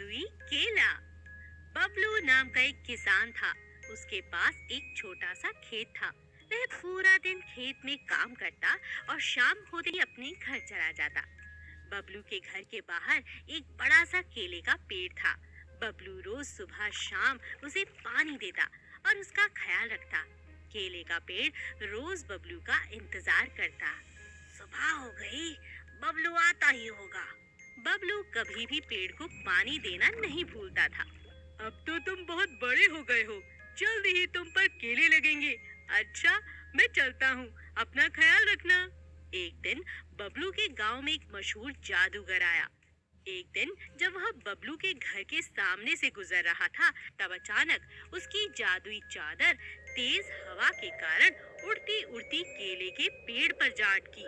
जादुई केला। बबलू नाम का एक किसान था। उसके पास एक छोटा सा खेत था। वह पूरा दिन खेत में काम करता और शाम होते ही अपने घर चला जाता। बबलू के घर के बाहर एक बड़ा सा केले का पेड़ था। बबलू रोज सुबह शाम उसे पानी देता और उसका ख्याल रखता। केले का पेड़ रोज बबलू का इंतजार करता। सुबह हो गई, बबलू आता ही होगा। बबलू कभी भी पेड़ को पानी देना नहीं भूलता था। अब तो तुम बहुत बड़े हो गए हो, जल्दी ही तुम पर केले लगेंगे। अच्छा, मैं चलता हूँ, अपना ख्याल रखना। एक दिन बबलू के गांव में एक मशहूर जादूगर आया। एक दिन जब वह बबलू के घर के सामने से गुजर रहा था, तब अचानक उसकी जादुई चादर तेज हवा के कारण उड़ती उड़ती केले के पेड़ पर जा अटकी।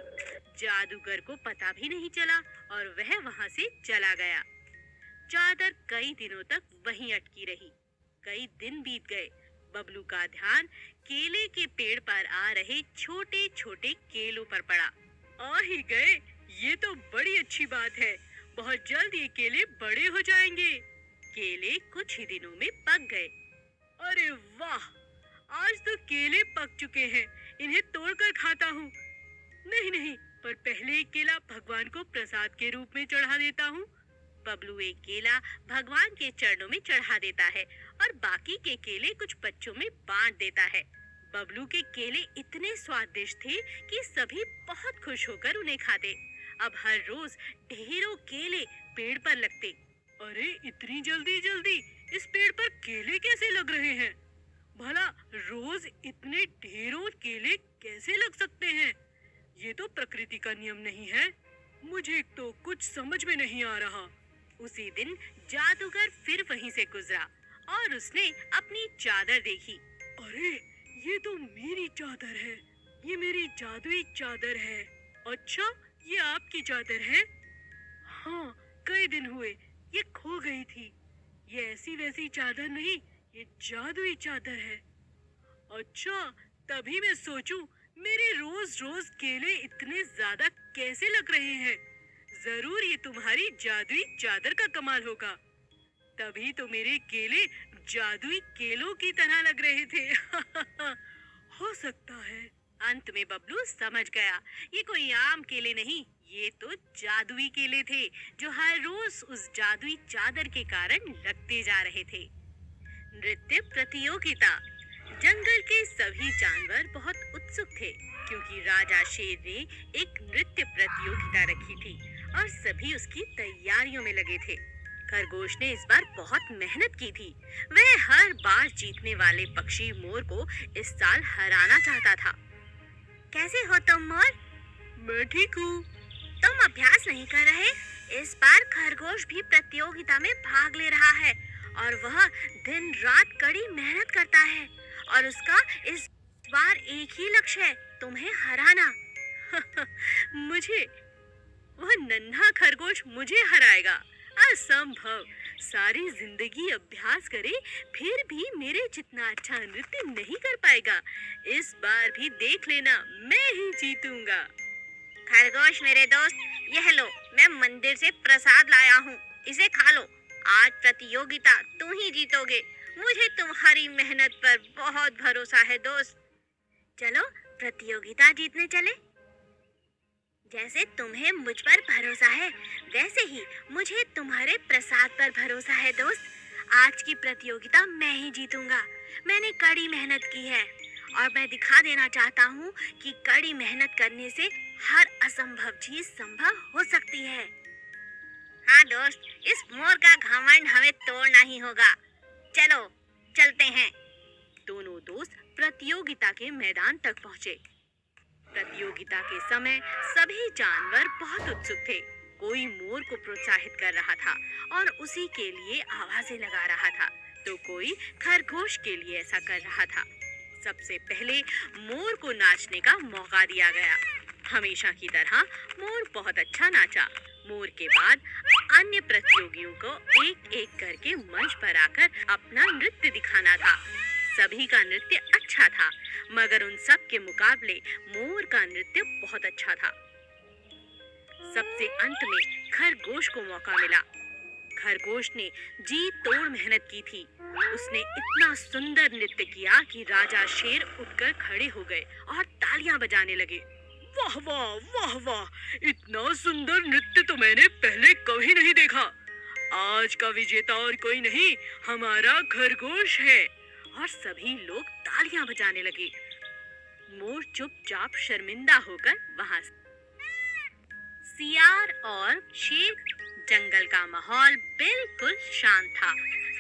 जादूगर को पता भी नहीं चला और वह वहां से चला गया। चादर कई दिनों तक वहीं अटकी रही। कई दिन बीत गए। बबलू का ध्यान केले के पेड़ पर आ रहे छोटे छोटे केलों पर पड़ा। आ ही गए, ये तो बड़ी अच्छी बात है। बहुत जल्द ये केले बड़े हो जाएंगे। केले कुछ ही दिनों में पक गए। अरे वाह, आज तो केले पक चुके हैं, इन्हें तोड़कर खाता हूँ। नहीं नहीं, पर पहले एक केला भगवान को प्रसाद के रूप में चढ़ा देता हूँ। बबलू एक केला भगवान के चरणों में चढ़ा देता है और बाकी के केले कुछ बच्चों में बांट देता है। बबलू के केले इतने स्वादिष्ट थे कि सभी बहुत खुश होकर उन्हें खाते। अब हर रोज ढेरों केले पेड़ पर लगते। अरे इतनी जल्दी जल्दी इस पेड़ पर केले कैसे लग रहे हैं? भला रोज इतने ढेरों केले कैसे लग सकते हैं? ये तो प्रकृति का नियम नहीं है। मुझे तो कुछ समझ में नहीं आ रहा। उसी दिन जादूगर फिर वहीं से गुजरा और उसने अपनी चादर देखी। अरे ये तो मेरी चादर है, ये मेरी जादुई चादर है। अच्छा, ये आपकी चादर है? हाँ, कई दिन हुए ये खो गई थी। ये ऐसी वैसी चादर नहीं, ये जादुई चादर है। अच्छा, तभी मैं सोचूं मेरे रोज रोज केले इतने ज्यादा कैसे लग रहे हैं। जरूर ये तुम्हारी जादुई चादर का कमाल होगा। तभी तो मेरे केले जादुई केलों की तरह लग रहे थे। हो सकता है। अंत में बबलू समझ गया, ये कोई आम केले नहीं, ये तो जादुई केले थे जो हर रोज उस जादुई चादर के कारण लगते जा रहे थे। नृत्य प्रतियोगिता। जंगल के सभी जानवर बहुत उत्सुक थे क्योंकि राजा शेर ने एक नृत्य प्रतियोगिता रखी थी और सभी उसकी तैयारियों में लगे थे। खरगोश ने इस बार बहुत मेहनत की थी। वह हर बार जीतने वाले पक्षी मोर को इस साल हराना चाहता था। कैसे हो तुम मोर? मैं ठीक हूँ। तुम अभ्यास नहीं कर रहे? इस बार खरगोश भी प्रतियोगिता में भाग ले रहा है और वह दिन रात कड़ी मेहनत करता है और उसका इस बार एक ही लक्ष्य है, तुम्हें हराना। मुझे? वह नन्हा खरगोश मुझे हराएगा? असंभव। सारी जिंदगी अभ्यास करे फिर भी मेरे जितना अच्छा नृत्य नहीं कर पाएगा। इस बार भी देख लेना, मैं ही जीतूंगा। खरगोश मेरे दोस्त, यह लो, मैं मंदिर से प्रसाद लाया हूँ, इसे खा लो। आज प्रतियोगिता तुम ही जीतोगे। मुझे तुम्हारी मेहनत पर बहुत भरोसा है दोस्त। चलो प्रतियोगिता जीतने चले। जैसे तुम्हें मुझ पर भरोसा है, वैसे ही मुझे तुम्हारे प्रसाद पर भरोसा है दोस्त। आज की प्रतियोगिता मैं ही जीतूंगा। मैंने कड़ी मेहनत की है और मैं दिखा देना चाहता हूँ कि कड़ी मेहनत करने से हर असंभव चीज संभव हो सकती है। हाँ दोस्त, इस मोर का घमंड हमें तोड़ना ही होगा। चलो चलते हैं। दोनों दोस्त प्रतियोगिता के मैदान तक पहुँचे। प्रतियोगिता के समय सभी जानवर बहुत उत्सुक थे। कोई मोर को प्रोत्साहित कर रहा था और उसी के लिए आवाजें लगा रहा था, तो कोई खरगोश के लिए ऐसा कर रहा था। सबसे पहले मोर को नाचने का मौका दिया गया। हमेशा की तरह मोर बहुत अच्छा नाचा। मोर के बाद अन्य प्रतियोगियों को एक एक करके मंच पर आकर अपना नृत्य दिखाना था। सभी का नृत्य अच्छा था, मगर उन सब के मुकाबले मोर का नृत्य बहुत अच्छा था। सबसे अंत में खरगोश को मौका मिला। खरगोश ने जी तोड़ मेहनत की थी। उसने इतना सुंदर नृत्य किया कि राजा शेर उठकर खड़े हो गए और तालियां बजाने लगे। वाह वाह वाह वाह, इतना सुंदर नृत्य तो मैंने पहले कभी नहीं देखा। आज का विजेता और कोई नहीं, हमारा खरगोश है। और सभी लोग तालियां बजाने लगे। मोर चुपचाप शर्मिंदा होकर वहां से। सियार और शेर। जंगल का माहौल बिल्कुल शांत था।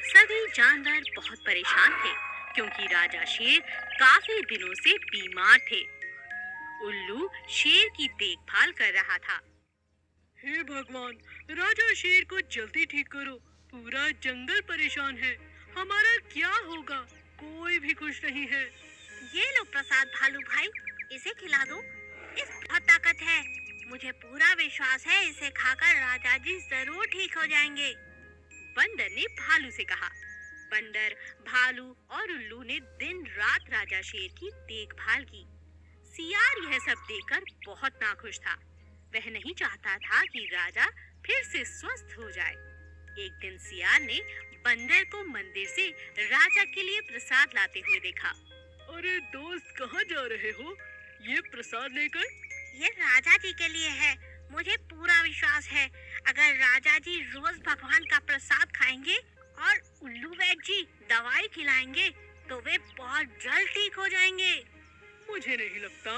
सभी जानवर बहुत परेशान थे क्योंकि राजा शेर काफी दिनों से बीमार थे। उल्लू शेर की देखभाल कर रहा था। हे भगवान, राजा शेर को जल्दी ठीक करो। पूरा जंगल परेशान है। हमारा क्या होगा? कोई भी खुश नहीं है। ये लो प्रसाद भालू भाई, इसे खिला दो। इस बहुत ताकत है। मुझे पूरा विश्वास है इसे खाकर राजा जी जरूर ठीक हो जाएंगे। बंदर ने भालू से कहा। बंदर, भालू और उल्लू ने दिन रात राजा शेर की देखभाल की। सियार यह सब देखकर बहुत नाखुश था। वह नहीं चाहता था कि राजा फिर से स्वस्थ हो जाए। एक दिन सियार ने बंदर को मंदिर से राजा के लिए प्रसाद लाते हुए देखा। अरे दोस्त, कहाँ जा रहे हो ये प्रसाद लेकर? ये राजा जी के लिए है। मुझे पूरा विश्वास है अगर राजा जी रोज भगवान का प्रसाद खाएंगे और उल्लू वैद्य जी दवाई खिलाएंगे तो वे बहुत जल्द ठीक हो जाएंगे। मुझे नहीं लगता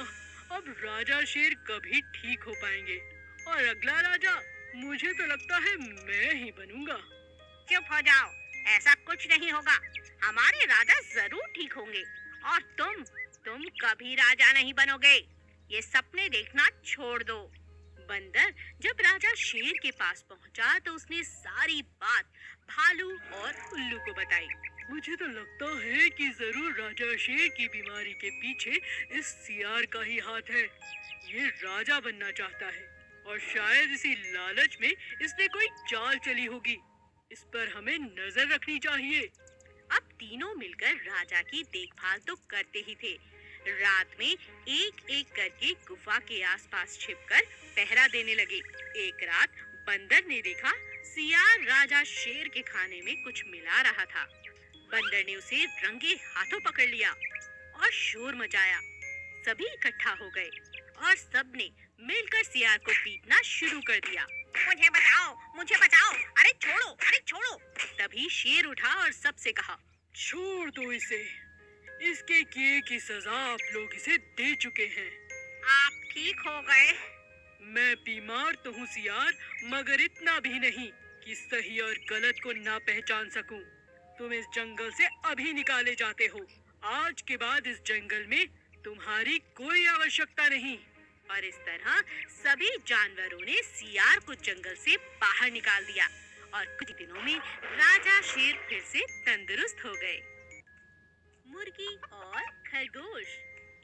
अब राजा शेर कभी ठीक हो पाएंगे। और अगला राजा मुझे तो लगता है मैं ही बनूंगा। चुप हो जाओ, ऐसा कुछ नहीं होगा। हमारे राजा जरूर ठीक होंगे और तुम कभी राजा नहीं बनोगे। ये सपने देखना छोड़ दो। बंदर जब राजा शेर के पास पहुंचा तो उसने सारी बात भालू और उल्लू को बताई। मुझे तो लगता है कि जरूर राजा शेर की बीमारी के पीछे इस सियार का ही हाथ है। ये राजा बनना चाहता है और शायद इसी लालच में इसने कोई चाल चली होगी। इस पर हमें नजर रखनी चाहिए। अब तीनों मिलकर राजा की देखभाल तो करते ही थे। रात में एक एक करके गुफा के आसपास छिपकर पहरा देने लगे। एक रात बंदर ने देखा सियार राजा शेर के खाने में कुछ मिला रहा था। बंदर ने उसे रंगे हाथों पकड़ लिया और शोर मचाया। सभी इकट्ठा हो गए और सबने मिलकर सियार को पीटना शुरू कर दिया। मुझे बचाओ, मुझे बचाओ, अरे छोड़ो, अरे छोड़ो। तभी शेर उठा और सबसे कहा, छोड़ दो इसे। इसके किए की सजा आप लोग इसे दे चुके हैं। आप ठीक हो गए? मैं बीमार तो हूँ सियार, मगर इतना भी नहीं कि सही और गलत को ना पहचान सकूं। तुम इस जंगल से अभी निकाले जाते हो। आज के बाद इस जंगल में तुम्हारी कोई आवश्यकता नहीं। और इस तरह सभी जानवरों ने सियार को जंगल से बाहर निकाल दिया और कुछ दिनों में राजा शेर फिर से तंदुरुस्त हो गए। मुर्गी और खरगोश।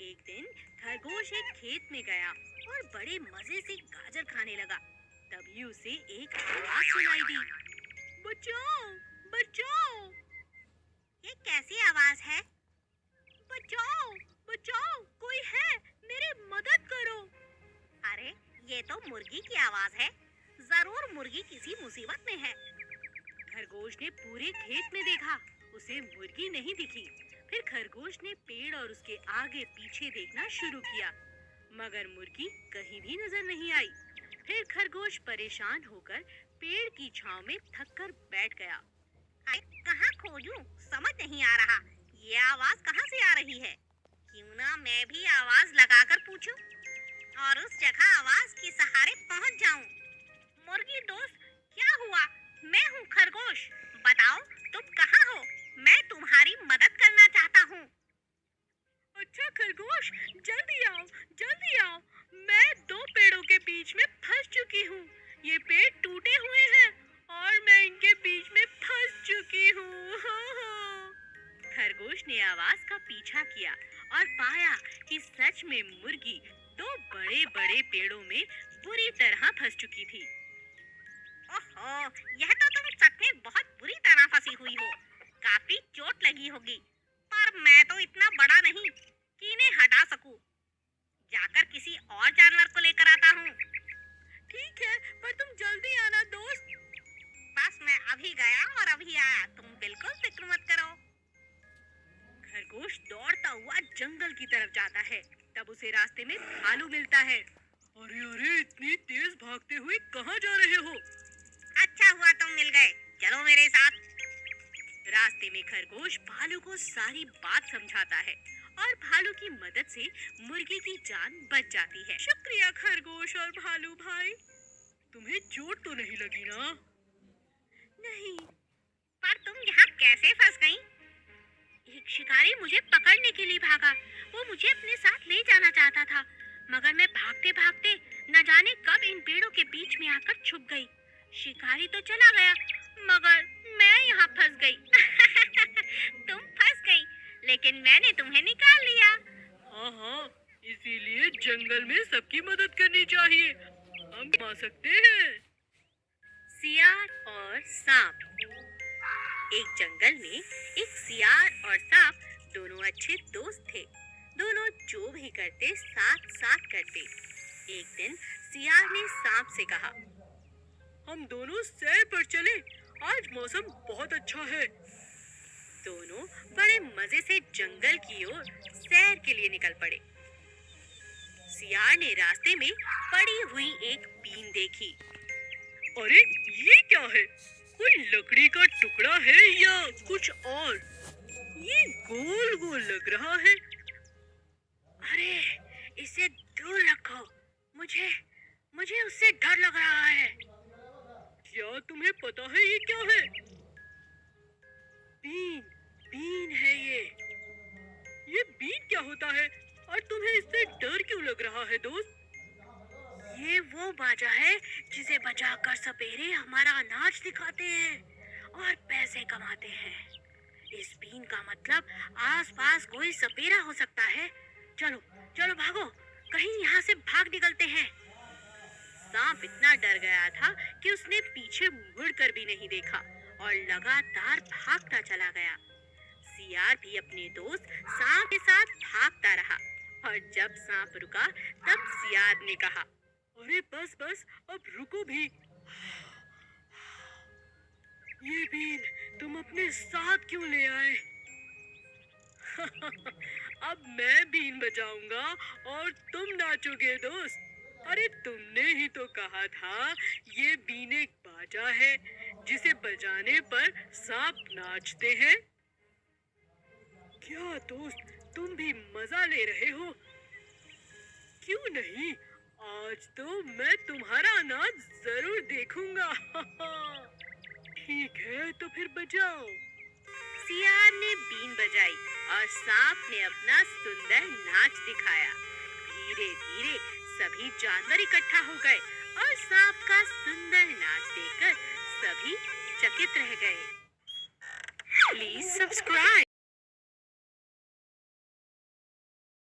एक दिन खरगोश एक खेत में गया और बड़े मजे से गाजर खाने लगा। तभी उसे एक आवाज सुनाई दी। बचाओ, बचाओ। ये कैसी आवाज है? बचाओ, बचाओ, कोई है, मेरी मदद करो। अरे ये तो मुर्गी की आवाज है। जरूर मुर्गी किसी मुसीबत में है। खरगोश ने पूरे खेत में देखा, उसे मुर्गी नहीं दिखी। फिर खरगोश ने पेड़ और उसके आगे पीछे देखना शुरू किया, मगर मुर्गी कहीं भी नजर नहीं आई। फिर खरगोश परेशान होकर पेड़ की छांव में थककर बैठ गया। कहाँ खोजूं? समझ नहीं आ रहा। ये आवाज कहाँ से आ रही है? क्यों ना मैं भी आवाज लगाकर पूछूं और उस जगह आवाज के सहारे पहुंच जाऊं। मुर्गी दोस्त, क्या हुआ? मैं हूँ खरगोश। बताओ तुम कहाँ हो? मैं तुम्हारी मदद करना चाहता हूँ। अच्छा खरगोश, जल्दी आओ, जल्दी आओ। मैं दो पेड़ों के बीच में फंस चुकी हूँ। ये पेड़ टूटे हुए हैं और मैं इनके बीच में फंस चुकी हूँ। खरगोश ने आवाज का पीछा किया और पाया कि सच में मुर्गी दो बड़े-बड़े पेड़ों में बुरी तरह फंस चुकी थी। ओहो, यह तो तुम सच में बहुत बुरी तरह फंसी हुई हो। काफी चोट लगी होगी, पर मैं तो इतना बड़ा नहीं कि इन्हें हटा सकूं। जाकर किसी और जानवर को लेकर आता हूँ। ठीक है, पर तुम जल्दी आना दोस्त। बस मैं अभी लिया, तुम बिल्कुल फिक्र मत करो। खरगोश दौड़ता हुआ जंगल की तरफ जाता है। तब उसे रास्ते में भालू मिलता है। अरे अरे, इतनी तेज भागते हुए कहाँ जा रहे हो? अच्छा हुआ तुम मिल गए, चलो मेरे साथ। रास्ते में खरगोश भालू को सारी बात समझाता है और भालू की मदद से मुर्गी की जान बच जाती है। शुक्रिया खरगोश और भालू भाई। तुम्हें चोट तो नहीं लगी ना? नहीं। पर तुम यहाँ कैसे फंस गई? एक शिकारी मुझे पकड़ने के लिए भागा। वो मुझे अपने साथ ले जाना चाहता था, मगर मैं भागते भागते न जाने कब इन पेड़ों के बीच में आकर छुप गई। शिकारी तो चला गया, मगर मैं यहाँ फंस गई। तुम फंस गई, लेकिन मैंने तुम्हें निकाल लिया। हाँ हाँ, इसीलिए जंगल में सबकी मदद करनी चाहिए। हम आ सकते हैं। सियार और सांप। एक जंगल में एक सियार और सांप दोनों अच्छे दोस्त थे। दोनों जो भी करते साथ साथ करते। एक दिन सियार ने सांप से कहा, हम दोनों सैर पर चले, आज मौसम बहुत अच्छा है। दोनों बड़े मजे से जंगल की ओर सैर के लिए निकल पड़े। सियार ने रास्ते में पड़ी हुई एक बीन देखी। अरे ये क्या है? कोई लकड़ी का टुकड़ा है या कुछ और? ये गोल गोल लग रहा है। अरे इसे दूर रखो, मुझे उससे डर लग रहा है। क्या तुम्हें पता है ये क्या है? बीन है ये बीन क्या होता है और तुम्हें इससे डर क्यों लग रहा है दोस्त? ये वो बाजा है जिसे बजाकर सपेरे हमारा अनाज दिखाते हैं और पैसे कमाते हैं। इस बीन का मतलब आसपास कोई सपेरा हो सकता है। चलो चलो भागो, कहीं यहाँ से भाग निकलते हैं। सांप इतना डर गया था कि उसने पीछे मुड़कर भी नहीं देखा और लगातार भागता चला गया। सियार भी अपने दोस्त सांप के साथ भागता रहा और जब सांप रुका तब सियार ने कहा, अरे बस बस, अब रुको भी। ये बीन तुम अपने साथ क्यों ले आए? अब मैं बीन बजाऊंगा और तुम नाचोगे दोस्त। अरे तुमने ही तो कहा था ये बीन एक बाजा है जिसे बजाने पर सांप नाचते हैं। क्या दोस्त, तुम भी मजा ले रहे हो? क्यों नहीं, आज तो मैं तुम्हारा अनाज जरूर देखूंगा। ठीक है, तो फिर बजाओ। सियार ने बीन बजाई और सांप ने अपना सुंदर नाच दिखाया। धीरे धीरे सभी जानवर इकट्ठा हो गए और सांप का सुंदर नाच देखकर सभी चकित रह गए।